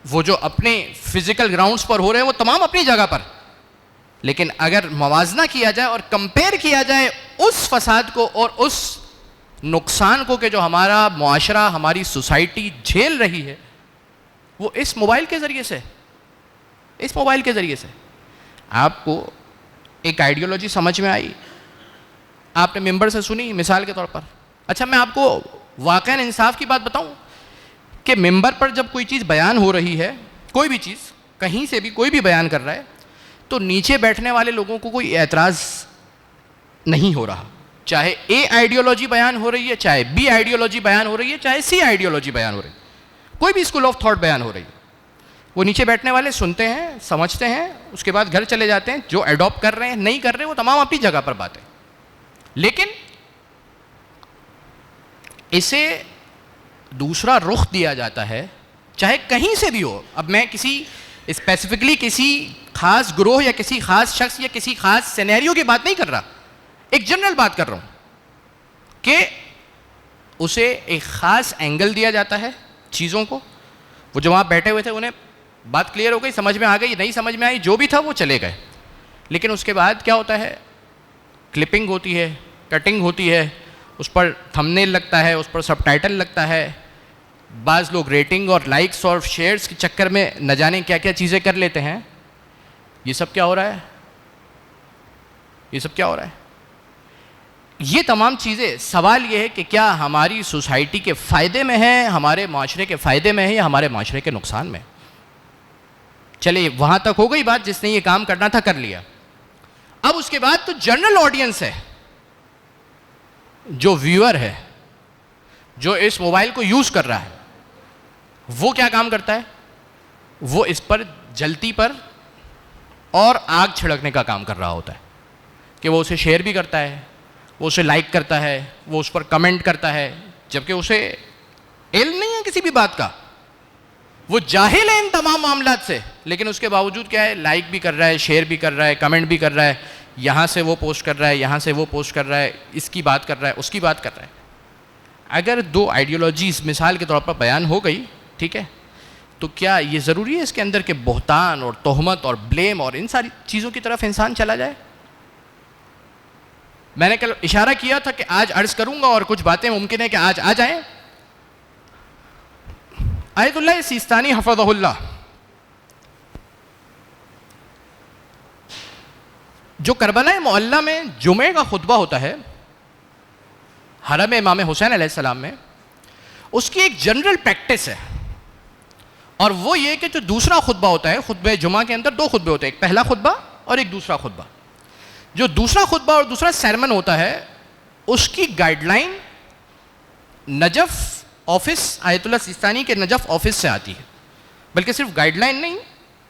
Speaker 1: وہ جو اپنے فزیکل گراؤنڈز پر ہو رہے ہیں وہ تمام اپنی جگہ پر، لیکن اگر موازنہ کیا جائے اور کمپیئر کیا جائے اس فساد کو اور اس نقصان کو کہ جو ہمارا معاشرہ، ہماری سوسائٹی جھیل رہی ہے، وہ اس موبائل کے ذریعے سے، اس موبائل کے ذریعے سے. آپ کو ایک آئیڈیالوجی سمجھ میں آئی، آپ نے ممبر سے سنی مثال کے طور پر. اچھا میں آپ کو واقعاً انصاف کی بات بتاؤں کہ ممبر پر جب کوئی چیز بیان ہو رہی ہے، کوئی بھی چیز کہیں سے بھی کوئی بھی بیان کر رہا ہے، تو نیچے بیٹھنے والے لوگوں کو کوئی اعتراض نہیں ہو رہا. چاہے اے آئیڈیالوجی بیان ہو رہی ہے، چاہے بی آئیڈیالوجی بیان ہو رہی ہے، چاہے سی آئیڈیالوجی بیان ہو رہی ہے، کوئی بھی اسکول آف تھاٹ بیان ہو رہی ہے، وہ نیچے بیٹھنے والے سنتے ہیں، سمجھتے ہیں، اس کے بعد گھر چلے جاتے ہیں. جو ایڈاپٹ کر رہے ہیں، نہیں کر رہے، وہ تمام اپنی جگہ پر باتیں. لیکن اسے دوسرا رخ دیا جاتا ہے، چاہے کہیں سے بھی ہو. اب میں کسی اسپیسیفکلی کسی خاص گروہ یا کسی خاص شخص یا کسی خاص سینیریو کی بات نہیں کر رہا، ایک جنرل بات کر رہا ہوں کہ اسے ایک خاص اینگل دیا جاتا ہے چیزوں کو. وہ جو وہاں بیٹھے ہوئے تھے انہیں بات کلیئر ہو گئی، سمجھ میں آ گئی، نہیں سمجھ میں آئی، جو بھی تھا وہ چلے گئے. لیکن اس کے بعد کیا ہوتا ہے؟ کلپنگ ہوتی ہے، کٹنگ ہوتی ہے، اس پر تھمبنیل لگتا ہے، اس پر سب ٹائٹل لگتا ہے. بعض لوگ ریٹنگ اور لائکس اور شیئرز کے چکر میں نہ جانے کیا کیا چیزیں کر لیتے ہیں. یہ سب کیا ہو رہا ہے؟ یہ سب کیا ہو رہا ہے؟ یہ تمام چیزیں، سوال یہ ہے کہ کیا ہماری سوسائٹی کے فائدے میں ہے، ہمارے معاشرے کے فائدے میں ہے، یا ہمارے معاشرے کے نقصان میں؟ چلیے وہاں تک ہو گئی بات، جس نے یہ کام کرنا تھا کر لیا. اب اس کے بعد تو جنرل آڈینس ہے، جو ویور ہے، جو اس موبائل کو یوز کر رہا ہے، وہ کیا کام کرتا ہے؟ وہ اس پر جلتی پر اور آگ چھڑکنے کا کام کر رہا ہوتا ہے کہ وہ اسے شیئر بھی کرتا ہے، وہ اسے لائک کرتا ہے، وہ اس پر کمنٹ کرتا ہے، جبکہ اسے علم نہیں ہے کسی بھی بات کا، وہ جاہل ہے ان تمام معاملات سے. لیکن اس کے باوجود کیا ہے؟ لائک بھی کر رہا ہے، شیئر بھی کر رہا ہے، کمنٹ بھی کر رہا ہے، یہاں سے وہ پوسٹ کر رہا ہے، یہاں سے وہ پوسٹ کر رہا ہے، اس کی بات کر رہا ہے، اس کی بات کر رہا ہے. اگر دو آئیڈیالوجیز مثال کے طور پر بیان ہو گئی، ٹھیک ہے، تو کیا یہ ضروری ہے اس کے اندر کہ بہتان اور تہمت اور بلیم اور ان ساری چیزوں کی طرف انسان چلا جائے؟ میں نے کل اشارہ کیا تھا کہ آج عرض کروں گا اور کچھ باتیں ممکن ہے کہ آج آ جائیں. آیت اللہ سیستانی حفظہ اللہ جو کربلا معلی میں جمعے کا خطبہ ہوتا ہے حرم امام حسین علیہ السلام میں، اس کی ایک جنرل پریکٹس ہے، اور وہ یہ کہ جو دوسرا خطبہ ہوتا ہے، خطبہ جمعہ کے اندر دو خطبے ہوتے ہیں، ایک پہلا خطبہ اور ایک دوسرا خطبہ. جو دوسرا خطبہ اور دوسرا سرمن ہوتا ہے، اس کی گائیڈ لائن نجف آفس، آیت اللہ سیستانی کے نجف آفس سے آتی ہے. بلکہ صرف گائیڈ لائن نہیں،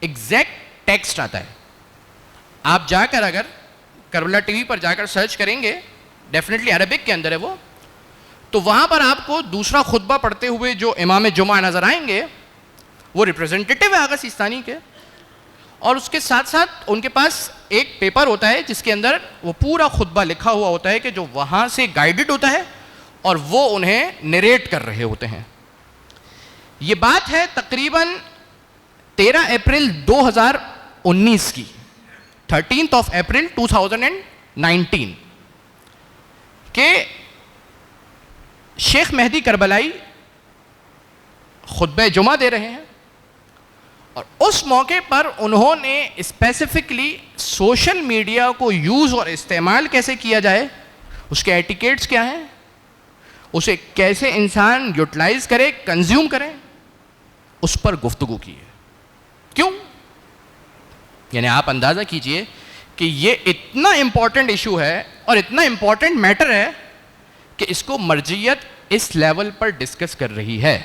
Speaker 1: ایگزیکٹ ٹیکسٹ آتا ہے. آپ جا کر اگر کربلا ٹی وی پر جا کر سرچ کریں گے، ڈیفینیٹلی عربک کے اندر ہے وہ، تو وہاں پر آپ کو دوسرا خطبہ پڑھتے ہوئے جو امام جمعہ نظر آئیں گے، وہ ریپرزینٹیٹیو ہے آغا سیستانی کے، اور اس کے ساتھ ساتھ ان کے پاس ایک پیپر ہوتا ہے جس کے اندر وہ پورا خطبہ لکھا ہوا ہوتا ہے کہ جو وہاں سے گائیڈڈ ہوتا ہے اور وہ انہیں نریٹ کر رہے ہوتے ہیں. یہ بات ہے تقریباً 13 اپریل 2019 کی، 13 اپریل 2019 کہ شیخ مہدی کربلائی خطبہ جمعہ دے رہے ہیں، اور اس موقع پر انہوں نے اسپیسیفکلی سوشل میڈیا کو یوز اور استعمال کیسے کیا جائے، اس کے ایٹیکیٹس کیا ہیں، اسے کیسے انسان یوٹیلائز کرے، کنزیوم کرے، اس پر گفتگو کی ہے. کیوں؟ یعنی آپ اندازہ کیجئے کہ یہ اتنا امپورٹنٹ ایشو ہے اور اتنا امپورٹنٹ میٹر ہے کہ اس کو مرجعیت اس لیول پر ڈسکس کر رہی ہے.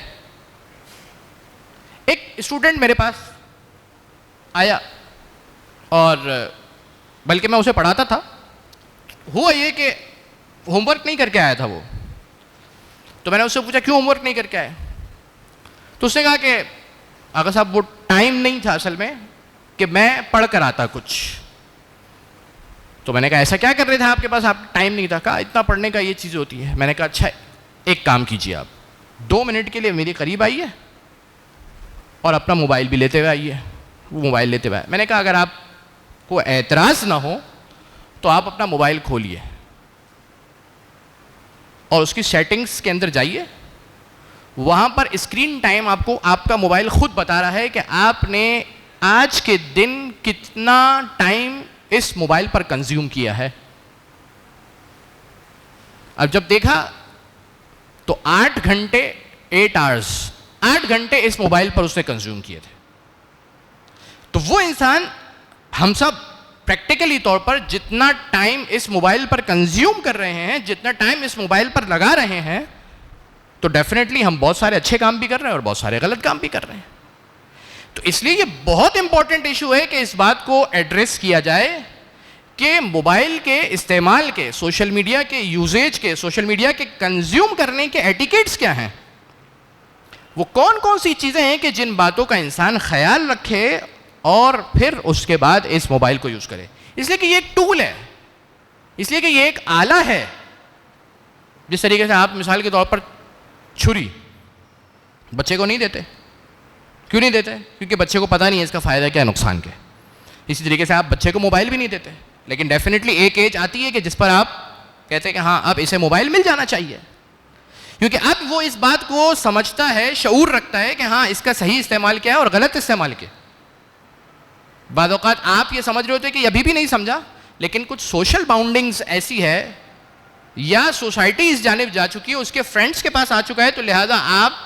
Speaker 1: ایک اسٹوڈنٹ میرے پاس آیا اور بلکہ میں اسے پڑھاتا تھا. ہوا یہ کہ ہوم ورک نہیں کر کے آیا تھا وہ. تو میں نے اس سے پوچھا کیوں ہوم ورک نہیں کر کے آئے؟ تو اس نے کہا کہ آقا صاحب وہ ٹائم نہیں تھا اصل میں کہ میں پڑھ کر آتا کچھ. تو میں نے کہا ایسا کیا کر رہے تھے آپ کے پاس، آپ ٹائم نہیں تھا؟ کہا اتنا پڑھنے کا یہ چیز ہوتی ہے. میں نے کہا اچھا ایک کام کیجیے، آپ 2 منٹ کے لیے میرے قریب آئیے اور اپنا موبائل بھی لیتے ہوئے آئیے. وہ موبائل لیتے ہوئے میں نے کہا اگر آپ کو اعتراض نہ ہو تو آپ اپنا موبائل کھولیے اور اس کی سیٹنگز کے اندر جائیے. وہاں پر اسکرین ٹائم آپ کو آپ کا موبائل خود بتا رہا ہے کہ آپ نے آج کے دن کتنا ٹائم اس موبائل پر کنزیوم کیا ہے. اب جب دیکھا تو 8 گھنٹے 8 گھنٹے اس موبائل پر اس نے کنزیوم کیے تھے. تو وہ انسان، ہم سب پریکٹیکلی طور پر جتنا ٹائم اس موبائل پر کنزیوم کر رہے ہیں، جتنا ٹائم اس موبائل پر لگا رہے ہیں، تو ڈیفینیٹلی ہم بہت سارے اچھے کام بھی کر رہے ہیں اور بہت سارے غلط کام بھی کر رہے ہیں. تو اس لیے یہ بہت امپورٹنٹ ایشو ہے کہ اس بات کو ایڈریس کیا جائے کہ موبائل کے استعمال کے، سوشل میڈیا کے یوزیج کے، سوشل میڈیا کے کنزیوم کرنے کے ایٹیکیٹس کیا ہیں. وہ کون کون سی چیزیں ہیں کہ جن باتوں کا انسان خیال رکھے اور پھر اس کے بعد اس موبائل کو یوز کرے. اس لیے کہ یہ ایک ٹول ہے، اس لیے کہ یہ ایک آلہ ہے. جس طریقے سے آپ مثال کے طور پر چھری بچے کو نہیں دیتے. کیوں نہیں دیتے؟ کیونکہ بچے کو پتہ نہیں ہے اس کا فائدہ کیا ہے، نقصان کیا ہے. اسی طریقے سے آپ بچے کو موبائل بھی نہیں دیتے، لیکن ڈیفینیٹلی ایک ایج آتی ہے کہ جس پر آپ کہتے ہیں کہ ہاں اب اسے موبائل مل جانا چاہیے، کیونکہ اب وہ اس بات کو سمجھتا ہے، شعور رکھتا ہے کہ ہاں اس کا صحیح استعمال کیا ہے اور غلط استعمال کیا. بعض اوقات آپ یہ سمجھ رہے ہوتے کہ ابھی بھی نہیں سمجھا، لیکن کچھ سوشل باؤنڈنگز ایسی ہے یا سوسائٹی اس جانب جا چکی ہے، اس کے فرینڈس کے پاس آ چکا ہے، تو لہٰذا آپ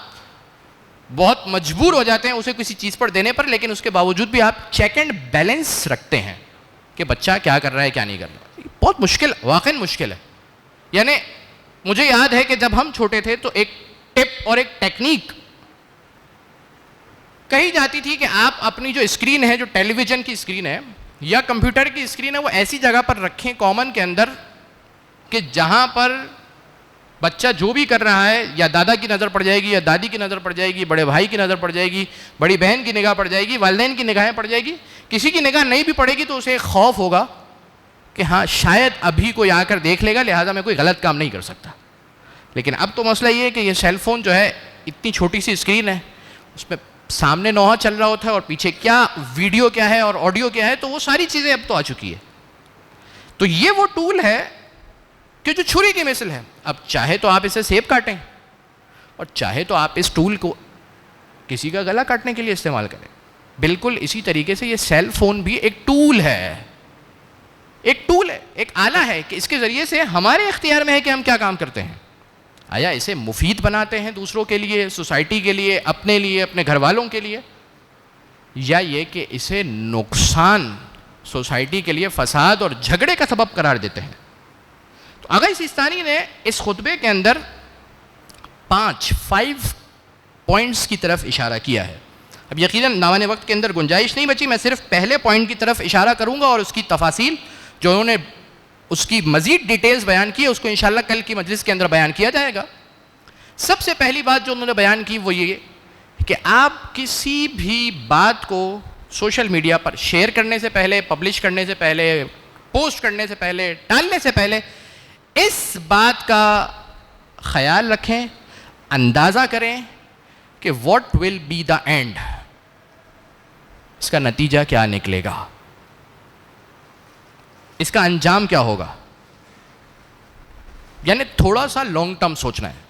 Speaker 1: بہت مجبور ہو جاتے ہیں اسے کسی چیز پر دینے پر. لیکن اس کے باوجود بھی آپ چیک اینڈ بیلنس رکھتے ہیں کہ بچہ کیا کر رہا ہے کیا نہیں کر رہا. بہت مشکل، واقعی مشکل ہے. یعنی مجھے یاد ہے کہ جب ہم چھوٹے تھے تو ایک ٹپ اور ایک ٹیکنیک کہی جاتی تھی کہ آپ اپنی جو اسکرین ہے، جو ٹیلی ویژن کی اسکرین ہے یا کمپیوٹر کی اسکرین ہے، وہ ایسی جگہ پر رکھیں کامن کے اندر کہ جہاں پر بچہ جو بھی کر رہا ہے یا دادا کی نظر پڑ جائے گی یا دادی کی نظر پڑ جائے گی، بڑے بھائی کی نظر پڑ جائے گی، بڑی بہن کی نگاہ پڑ جائے گی، والدین کی نگاہیں پڑ جائے گی. کسی کی نگاہ نہیں بھی پڑے گی تو اسے ایک خوف ہوگا کہ ہاں شاید ابھی کوئی آ کر دیکھ لے گا، لہٰذا میں کوئی غلط کام نہیں کر سکتا. لیکن اب تو مسئلہ یہ ہے کہ یہ سیل فون جو ہے اتنی چھوٹی سی اسکرین ہے، اس میں سامنے نوحہ چل رہا ہوتا ہے اور پیچھے کیا ویڈیو کیا ہے اور آڈیو کیا ہے، تو وہ ساری چیزیں اب تو آ چکی ہے. تو یہ وہ ٹول ہے کہ جو چھری کی مثل ہے. اب چاہے تو آپ اسے سیب کاٹیں اور چاہے تو آپ اس ٹول کو کسی کا گلا کاٹنے کے لیے استعمال کریں. بالکل اسی طریقے سے یہ سیل فون بھی ایک ٹول ہے، ایک ٹول ہے، ایک آلہ ہے کہ اس کے ذریعے سے ہمارے اختیار میں ہے کہ ہم کیا کام کرتے ہیں. آیا اسے مفید بناتے ہیں دوسروں کے لیے، سوسائٹی کے لیے، اپنے لیے، اپنے گھر والوں کے لیے، یا یہ کہ اسے نقصان، سوسائٹی کے لیے فساد اور جھگڑے کا سبب قرار دیتے ہیں. تو آغا سیستانی نے اس خطبے کے اندر 5 پوائنٹس کی طرف اشارہ کیا ہے. اب یقیناً ناوان وقت کے اندر گنجائش نہیں بچی، میں صرف پہلے پوائنٹ کی طرف اشارہ کروں گا اور اس کی تفاصیل جو انہوں نے اس کی مزید ڈیٹیلز بیان کی ہے اس کو انشاءاللہ کل کی مجلس کے اندر بیان کیا جائے گا. سب سے پہلی بات جو انہوں نے بیان کی وہ یہ کہ آپ کسی بھی بات کو سوشل میڈیا پر شیئر کرنے سے پہلے، پبلش کرنے سے پہلے، پوسٹ کرنے سے پہلے، ڈالنے سے پہلے اس بات کا خیال رکھیں، اندازہ کریں کہ what will be the end, اس کا نتیجہ کیا نکلے گا، اس کا انجام کیا ہوگا. یعنی تھوڑا سا لانگ ٹرم سوچنا ہے.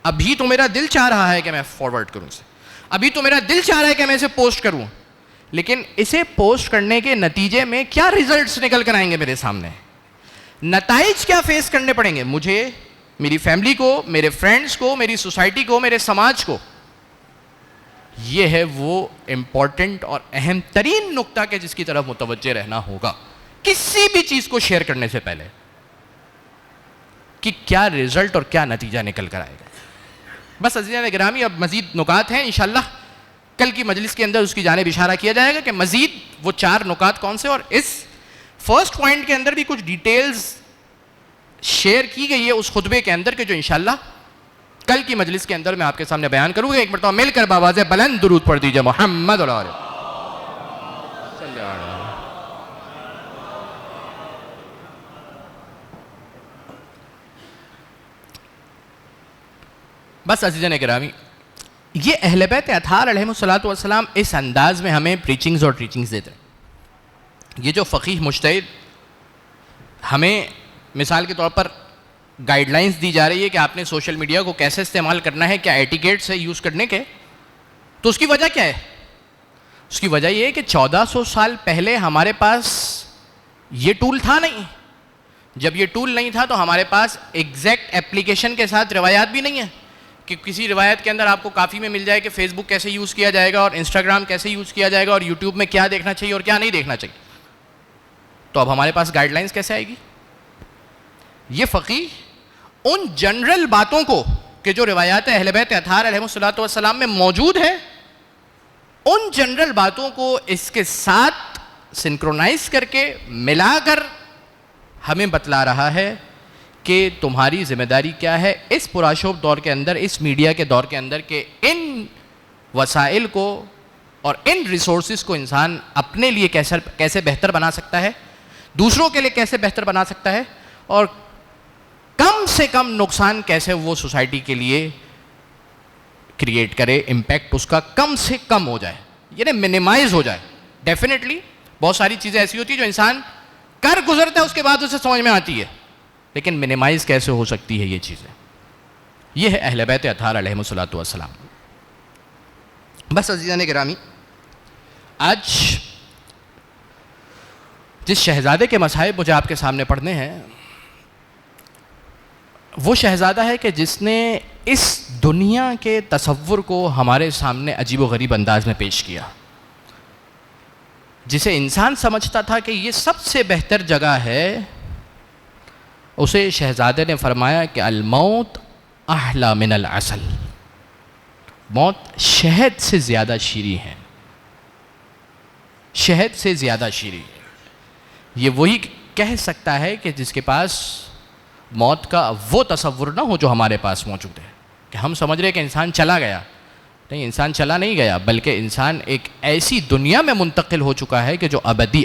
Speaker 1: ابھی تو میرا دل چاہ رہا ہے کہ میں فارورڈ کروں اسے، ابھی تو میرا دل چاہ رہا ہے کہ میں اسے پوسٹ کروں، لیکن اسے پوسٹ کرنے کے نتیجے میں کیا ریزلٹس نکل کر آئیں گے میرے سامنے، نتائج کیا فیس کرنے پڑیں گے مجھے، میری فیملی کو، میرے فرینڈس کو، میری سوسائٹی کو، میرے سماج کو. یہ ہے وہ امپورٹنٹ اور اہم ترین نقطہ کہ جس کی طرف متوجہ رہنا ہوگا کسی بھی چیز کو شیئر کرنے سے پہلے، کہ کیا ریزلٹ اور کیا نتیجہ نکل کر آئے گا. بس عزیزان گرامی، اب مزید نکات ہیں انشاءاللہ کل کی مجلس کے اندر اس کی جانب اشارہ کیا جائے گا کہ مزید وہ 4 نکات کون سے، اور اس فرسٹ پوائنٹ کے اندر بھی کچھ ڈیٹیلز شیئر کی گئی ہے اس خطبے کے اندر کہ جو انشاءاللہ کل کی مجلس کے اندر میں آپ کے سامنے بیان کروں گا. ایک مرتبہ مل کر باواز بلند درود پڑھ دیجئے محمد علیہ وسلم. بس عزیزان گرامی، یہ اہل بیت اطہار علیہم الصلوۃ اس انداز میں ہمیں پریچنگز اور ٹیچنگز دیتے ہیں. یہ جو فقیہ مجتہد ہمیں مثال کے طور پر گائیڈ لائنز دی جا رہی ہے کہ آپ نے سوشل میڈیا کو کیسے استعمال کرنا ہے، کیا ایٹیکیٹس ہے یوز کرنے کے، تو اس کی وجہ کیا ہے؟ اس کی وجہ یہ ہے کہ 1400 سال پہلے ہمارے پاس یہ ٹول تھا نہیں. جب یہ ٹول نہیں تھا تو ہمارے پاس ایگزیکٹ اپلیکیشن کے ساتھ روایات بھی نہیں ہیں کہ کسی روایت کے اندر آپ کو کافی میں مل جائے کہ فیس بک کیسے یوز کیا جائے گا اور انسٹاگرام کیسے یوز کیا جائے گا اور یوٹیوب میں کیا دیکھنا چاہیے اور کیا نہیں دیکھنا چاہیے. تو اب ہمارے پاس گائیڈ لائنز کیسے آئے گی؟ یہ فقیہ ان جنرل باتوں کو کہ جو روایات اہل بیت اطہار علیہم الصلوۃ میں موجود ہے، ان جنرل باتوں کو اس کے ساتھ سنکرونائز کر کے ملا کر ہمیں بتلا رہا ہے کہ تمہاری ذمہ داری کیا ہے اس پرآشوب دور کے اندر، اس میڈیا کے دور کے اندر، کہ ان وسائل کو اور ان ریسورسز کو انسان اپنے لیے کیسے بہتر بنا سکتا ہے، دوسروں کے لیے کیسے بہتر بنا سکتا ہے، اور کم سے کم نقصان کیسے وہ سوسائٹی کے لیے کریٹ کرے، امپیکٹ اس کا کم سے کم ہو جائے، یعنی منیمائز ہو جائے. ڈیفینیٹلی بہت ساری چیزیں ایسی ہوتی ہیں جو انسان کر گزرتا ہے اس کے بعد اسے سمجھ میں آتی ہے، لیکن منیمائز کیسے ہو سکتی ہے یہ چیزیں. یہ ہے اہل بیت اطہار علیہم الصلوۃ. بس عزیزان گرامی، آج جس شہزادے کے مصائب مجھے آپ کے سامنے پڑھنے ہیں، وہ شہزادہ ہے کہ جس نے اس دنیا کے تصور کو ہمارے سامنے عجیب و غریب انداز میں پیش کیا. جسے انسان سمجھتا تھا کہ یہ سب سے بہتر جگہ ہے، اسے شہزادے نے فرمایا کہ الموت احلی من العسل، موت شہد سے زیادہ شیریں ہے، شہد سے زیادہ شیریں ہے. یہ وہی کہہ سکتا ہے کہ جس کے پاس موت کا وہ تصور نہ ہو جو ہمارے پاس موجود ہے، کہ ہم سمجھ رہے کہ انسان چلا گیا. نہیں، انسان چلا نہیں گیا، بلکہ انسان ایک ایسی دنیا میں منتقل ہو چکا ہے کہ جو ابدی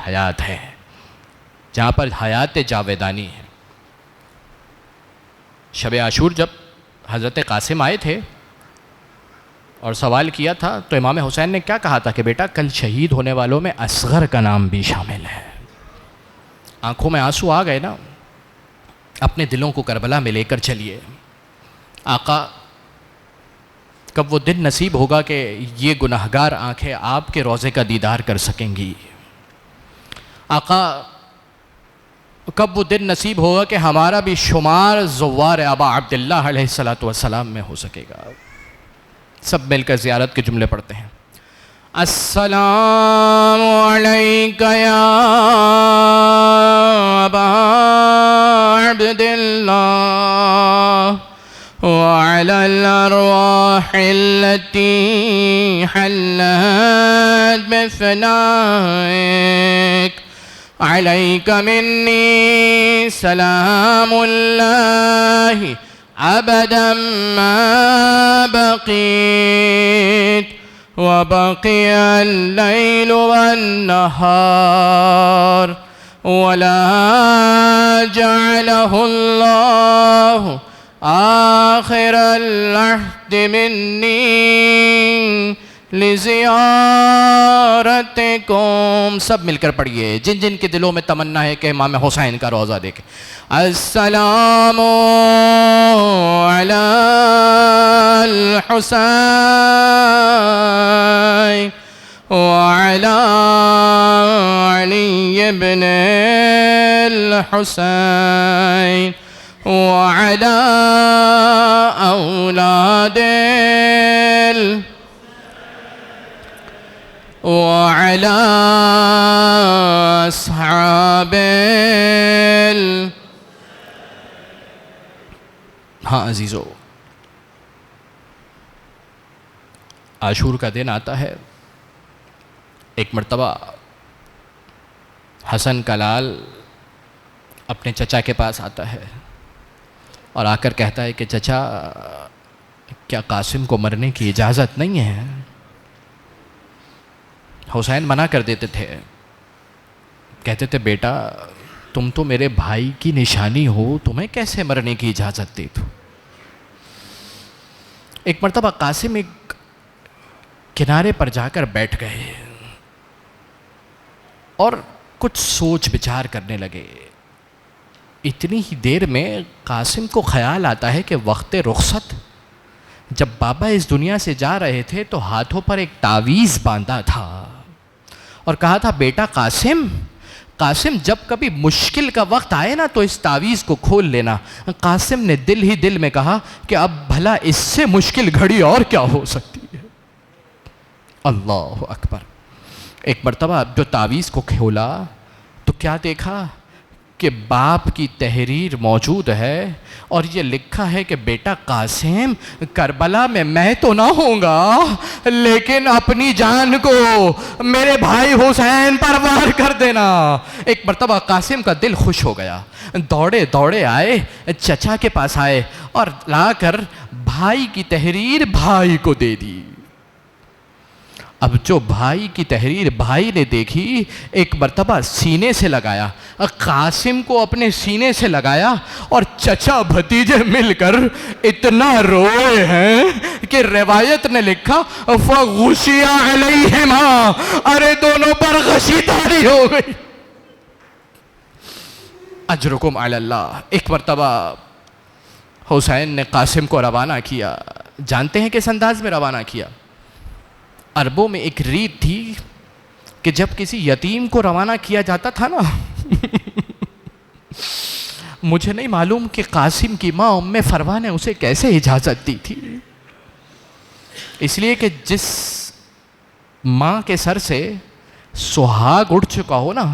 Speaker 1: حیات ہے، جہاں پر حیات جاویدانی ہے. شب عاشور جب حضرت قاسم آئے تھے اور سوال کیا تھا تو امام حسین نے کیا کہا تھا کہ بیٹا کل شہید ہونے والوں میں اصغر کا نام بھی شامل ہے. آنکھوں میں آنسو آ گئے نا. اپنے دلوں کو کربلا میں لے کر چلیے. آقا کب وہ دن نصیب ہوگا کہ یہ گناہگار آنکھیں آپ کے روضے کا دیدار کر سکیں گی؟ آقا کب وہ دن نصیب ہوگا کہ ہمارا بھی شمار زوار ابا عبداللہ علیہ السلام میں ہو سکے گا؟ سب مل کر زیارت کے جملے پڑھتے ہیں. السلام علیکہ یا ابا عبداللہ وعلی الارواح التي حلت بفنائک علیک منی سلام اللہ أبدا ما بقيت وبقي الليل والنهار ولا جعله الله آخر العهد مني لزیارتکم. سب مل کر پڑھیے جن جن کے دلوں میں تمنا ہے کہ امام حسین کا روضہ دیکھیں. السلام علی الحسین وعلی علی ابن الحسین وعلی اولاد وعلى أصحاب ہاں عزیزو، عاشور کا دن آتا ہے. ایک مرتبہ حسن کا لال اپنے چچا کے پاس آتا ہے اور آ کر کہتا ہے کہ چچا، کیا قاسم کو مرنے کی اجازت نہیں ہے؟ حسین منع کر دیتے تھے، کہتے تھے بیٹا تم تو میرے بھائی کی نشانی ہو، تمہیں کیسے مرنے کی اجازت دے دوں؟ ایک مرتبہ قاسم ایک کنارے پر جا کر بیٹھ گئے اور کچھ سوچ بچار کرنے لگے. اتنی ہی دیر میں قاسم کو خیال آتا ہے کہ وقت رخصت جب بابا اس دنیا سے جا رہے تھے تو ہاتھوں پر ایک تعویذ باندھا تھا اور کہا تھا بیٹا قاسم جب کبھی مشکل کا وقت آئے نا تو اس تعویذ کو کھول لینا. قاسم نے دل ہی دل میں کہا کہ اب بھلا اس سے مشکل گھڑی اور کیا ہو سکتی ہے. اللہ اکبر. ایک مرتبہ جو تعویذ کو کھولا تو کیا دیکھا کہ باپ کی تحریر موجود ہے اور یہ لکھا ہے کہ بیٹا قاسم، کربلا میں تو نہ ہوں گا لیکن اپنی جان کو میرے بھائی حسین پر وار کر دینا. ایک مرتبہ قاسم کا دل خوش ہو گیا، دوڑے دوڑے آئے، چچا کے پاس آئے اور لا کر بھائی کی تحریر بھائی کو دے دی. اب جو بھائی کی تحریر بھائی نے دیکھی، ایک مرتبہ سینے سے لگایا، قاسم کو اپنے سینے سے لگایا اور چچا بھتیجے مل کر اتنا روئے ہیں کہ روایت نے لکھا فَغُشِيَ عَلَيْهِمَا، ارے دونوں پر غشی تاری ہو گئی. اجرکم علی اللہ. ایک مرتبہ حسین نے قاسم کو روانہ کیا. جانتے ہیں کس انداز میں روانہ کیا؟ عربوں میں ایک ریت تھی کہ جب کسی یتیم کو روانہ کیا جاتا تھا نا مجھے نہیں معلوم کہ قاسم کی ماں ام فروا نے اسے کیسے اجازت دی تھی، اس لیے کہ جس ماں کے سر سے سہاگ اڑ چکا ہو نا،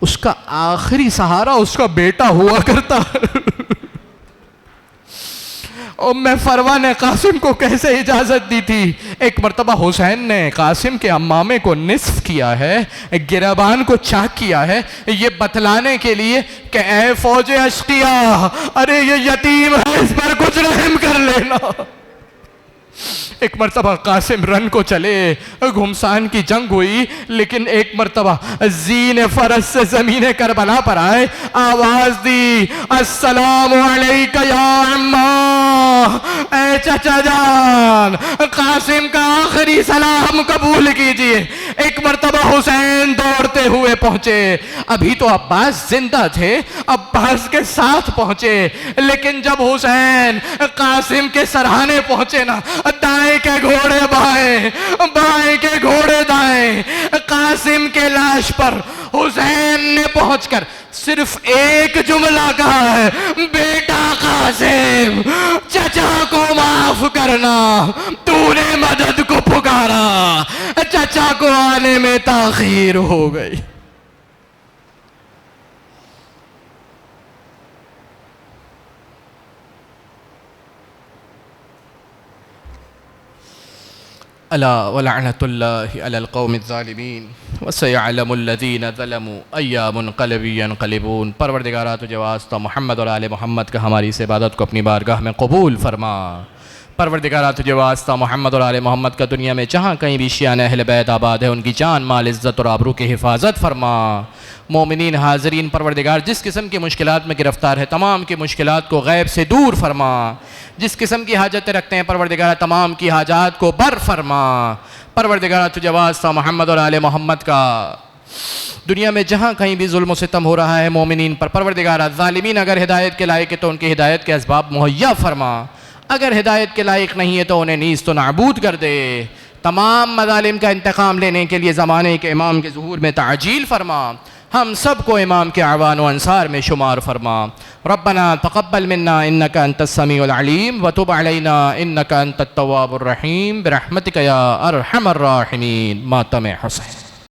Speaker 1: اس کا آخری سہارا اس کا بیٹا ہوا کرتا. ام فروا نے قاسم کو کیسے اجازت دی تھی؟ ایک مرتبہ حسین نے قاسم کے امامے کو نصف کیا ہے، گریبان کو چاک کیا ہے، یہ بتلانے کے لیے کہ اے فوج اشقیاء، ارے یہ یتیم ہے، اس پر کچھ رحم کر لینا. ایک مرتبہ قاسم رن کو چلے، گھمسان کی جنگ ہوئی، لیکن ایک مرتبہ زین فرس سے زمین کربلا پر آئے، آواز دی السلام علیکہ یا عمّا، اے چچا جان قاسم کا آخری سلام قبول کیجئے. ایک مرتبہ حسین دوڑتے ہوئے پہنچے. ابھی تو عباس زندہ تھے، عباس کے ساتھ پہنچے، لیکن جب حسین قاسم کے سرہانے پہنچے نا، دائیں کے گھوڑے بائیں، بائیں کے گھوڑے دائیں، قاسم کے لاش پر حسین نے پہنچ کر صرف ایک جملہ کہا ہے، بیٹا قاسم چچا کو معاف کرنا، تو نے مدد کو پکارا، چچا کو آنے میں تاخیر ہو گئی. الا ولعنۃ اللہ علی القوم الظالمین وسیعلم الذین ظلموا ای منقلب ینقلبون۔ پروردگارا تجھے واسطہ محمد اور آل محمد کا ہماری اس عبادت کو اپنی بارگاہ میں قبول فرما۔ پروردگارا تجھے واسطہ محمد اور آل محمد کا دنیا میں جہاں کہیں بھی شیعان اہل بیت آباد ہے ان کی جان مال عزت اور آبرو کی حفاظت فرما۔ مومنین حاضرین پروردگار جس قسم کی مشکلات میں گرفتار ہے تمام کی مشکلات کو غیب سے دور فرما۔ جس قسم کی حاجتیں رکھتے ہیں پروردگار تمام کی حاجات کو بر فرما۔ پروردگار تجھے واسطہ محمد اور آل محمد کا دنیا میں جہاں کہیں بھی ظلم و ستم ہو رہا ہے مومنین پر پروردگار ظالمین اگر ہدایت کے لائق ہے تو ان کی ہدایت کے اسباب مہیا فرما، اگر ہدایت کے لائق نہیں ہے تو انہیں نیست و نابود کر دے۔ تمام مظالم کا انتقام لینے کے لیے زمانے کے امام کے ظہور میں تعجیل فرما، ہم سب کو امام کے اعوان و انصار میں شمار فرما۔ ربنا تقبل منا انك انت السميع العليم وتب علينا انك انت التواب الرحيم برحمتك يا ارحم الراحمين۔ ماتم حسین۔